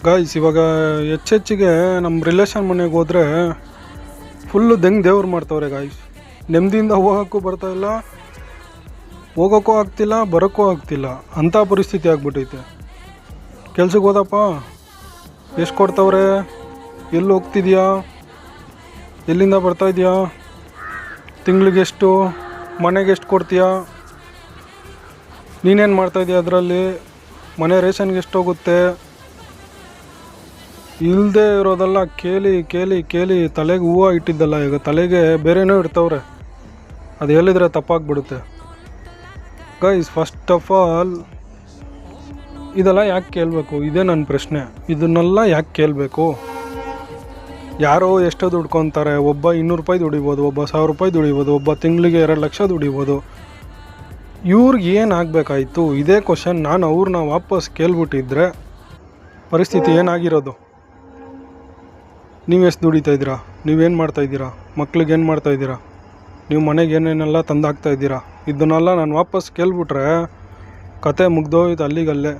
Guys ಇವಾಗ ಹೆಚ್ಚೆಚ್ಚಿಗೆ ನಮ್ಮ relation ಮನೆಗೆ ಹೋದರೆ ಫುಲ್ಲು ದೇವ್ರು ಮಾಡ್ತವ್ರೆ ಗಾಯ್ಸ್. ನೆಮ್ಮದಿಯಿಂದ ಹೋಗೋಕ್ಕೂ ಬರ್ತಾಯಿಲ್ಲ, ಹೋಗೋಕ್ಕೂ ಆಗ್ತಿಲ್ಲ, ಬರೋಕ್ಕೂ ಆಗ್ತಿಲ್ಲ, ಅಂಥ ಪರಿಸ್ಥಿತಿ ಆಗ್ಬಿಟ್ಟೈತೆ. ಕೆಲ್ಸಕ್ಕೆ ಹೋದಪ್ಪ ಎಷ್ಟು ಕೊಡ್ತವ್ರೆ, ಎಲ್ಲಿ ಹೋಗ್ತಿದ್ಯಾ, ಎಲ್ಲಿಂದ ಬರ್ತಾಯಿದ್ಯಾ, ತಿಂಗ್ಳಿಗೆಷ್ಟು, ಮನೆಗೆ ಎಷ್ಟು ಕೊಡ್ತೀಯಾ, ನೀನೇನು ಮಾಡ್ತಾಯಿದ್ಯಾ, ಅದರಲ್ಲಿ ಮನೆ ರೇಷನ್ಗೆ ಎಷ್ಟು ಹೋಗುತ್ತೆ, ಇಲ್ಲದೆ ಇರೋದೆಲ್ಲ ಕೇಳಿ ಕೇಳಿ ಕೇಳಿ ತಲೆಗೆ ಹೂವು ಇಟ್ಟಿದ್ದಲ್ಲ, ಈಗ ತಲೆಗೆ ಬೇರೆನೋ ಇಡ್ತವ್ರೆ. ಅದು ಹೇಳಿದರೆ ತಪ್ಪಾಗ್ಬಿಡುತ್ತೆ ಗೈಸ್. ಫಸ್ಟ್ ಆಫ್ ಆಲ್ ಇದೆಲ್ಲ ಯಾಕೆ ಕೇಳಬೇಕು, ಇದೇ ನನ್ನ ಪ್ರಶ್ನೆ. ಇದನ್ನೆಲ್ಲ ಯಾಕೆ ಕೇಳಬೇಕು? ಯಾರೋ ಎಷ್ಟೋ ದುಡ್ಕೊತಾರೆ, ಒಬ್ಬ 200 ರೂಪಾಯಿ ದುಡಿಬೋದು, ಒಬ್ಬ 1000 ರೂಪಾಯಿ ದುಡಿಬೋದು, ಒಬ್ಬ ತಿಂಗಳಿಗೆ 2 ಲಕ್ಷ ದುಡಿಬೋದು. ಇವ್ರಿಗೆ ಏನಾಗಬೇಕಾಯ್ತು? ಇದೇ ಕ್ವಶನ್ ನಾನು ಅವ್ರನ್ನ ವಾಪಸ್ ಕೇಳ್ಬಿಟ್ಟಿದ್ರೆ ಪರಿಸ್ಥಿತಿ ಏನಾಗಿರೋದು? ನೀವು ಎಷ್ಟು ದುಡಿತಾಯಿದ್ದೀರಾ, ನೀವೇನು ಮಾಡ್ತಾಯಿದ್ದೀರಾ, ಮಕ್ಳಿಗೆ ಏನು ಮಾಡ್ತಾಯಿದ್ದೀರಾ, ನೀವು ಮನೆಗೆ ಏನೇನೆಲ್ಲ ತಂದಾಕ್ತಾಯಿದ್ದೀರಾ, ಇದನ್ನೆಲ್ಲ ನಾನು ವಾಪಸ್ ಕೇಳ್ಬಿಟ್ರೆ ಕತೆ ಮುಗ್ದೋಯ್ತು ಅಲ್ಲಿಗಲ್ಲೇ.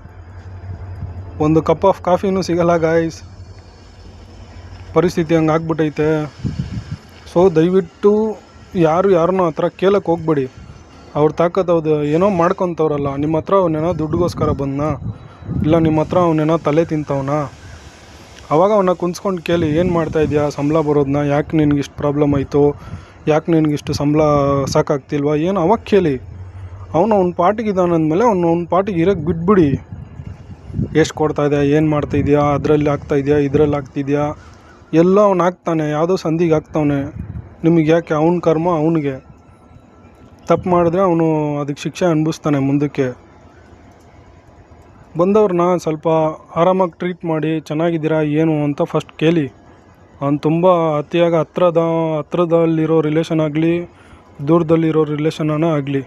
ಒಂದು ಕಪ್ ಆಫ್ ಕಾಫಿನೂ ಸಿಗಲ್ಲ ಗಾಯ್ಸ್. ಪರಿಸ್ಥಿತಿ ಹಂಗೆ ಆಗ್ಬಿಟ್ಟೈತೆ. ಸೊ ದಯವಿಟ್ಟು ಯಾರನ್ನೂ ಆ ಥರ ಕೇಳಕ್ಕೆ ಹೋಗ್ಬೇಡಿ. ಅವ್ರ ತಾಕತ್ತವ್ದು ಏನೋ ಮಾಡ್ಕೊತವ್ರಲ್ಲ, ನಿಮ್ಮ ಹತ್ರ ಅವನೇನೋ ದುಡ್ಡುಗೋಸ್ಕರ ಬಂದನಾ, ಇಲ್ಲ ನಿಮ್ಮ ಹತ್ರ ಅವನೇನೋ ತಲೆ ತಿಂತವನ, ಅವಾಗ ಅವನ್ನ ಕುಂತ್ಕೊಂಡು ಕೇಳಿ, ಏನು ಮಾಡ್ತಾಯಿದ್ಯಾ, ಸಂಬಳ ಬರೋದನ್ನ, ಯಾಕೆ ನಿನಗಿಷ್ಟು ಪ್ರಾಬ್ಲಮ್ ಆಯಿತು, ಯಾಕೆ ನಿನಗಿಷ್ಟು ಸಂಬಳ ಸಾಕಾಗ್ತಿಲ್ವಾ, ಏನು ಅವಾಗ ಕೇಳಿ. ಅವ್ನ ಪಾಟಿಗಿದ್ದಾನೆ ಅಂದಮೇಲೆ ಅವ್ನ ಪಾಟಿಗೆ ಇರೋಕ್ಕೆ ಬಿಟ್ಬಿಡಿ. ಎಷ್ಟು ಕೊಡ್ತಾಯಿದ್ಯಾ, ಏನು ಮಾಡ್ತಾಯಿದ್ಯಾ, ಅದರಲ್ಲಿ ಆಗ್ತಾಯಿದ್ಯಾ, ಇದರಲ್ಲಿ ಆಗ್ತಿದ್ಯಾ, ಎಲ್ಲೋ ಅವ್ನು ಆಗ್ತಾನೆ, ಯಾವುದೋ ಸಂಧಿಗೆ ಆಗ್ತಾವನೆ. ನಿಮಗೆ ಯಾಕೆ? ಅವ್ನ ಕರ್ಮ ಅವನಿಗೆ. ತಪ್ಪು ಮಾಡಿದ್ರೆ ಅವನು ಅದಕ್ಕೆ ಶಿಕ್ಷೆ ಅನುಭವಿಸ್ತಾನೆ ಮುಂದಕ್ಕೆ. ಬಂದವ್ರನ್ನ ಸ್ವಲ್ಪ ಆರಾಮಾಗಿ ಟ್ರೀಟ್ ಮಾಡಿ, ಚೆನ್ನಾಗಿದ್ದೀರಾ ಏನು ಅಂತ ಫಸ್ಟ್ ಕೇಳಿ. ಅವ್ನು ತುಂಬ ಅತಿಯಾಗಿ ಹತ್ರದಲ್ಲಿರೋ ರಿಲೇಷನ್ ಆಗಲಿ, ದೂರದಲ್ಲಿರೋ ರಿಲೇಷನ್ನ ಆಗಲಿ,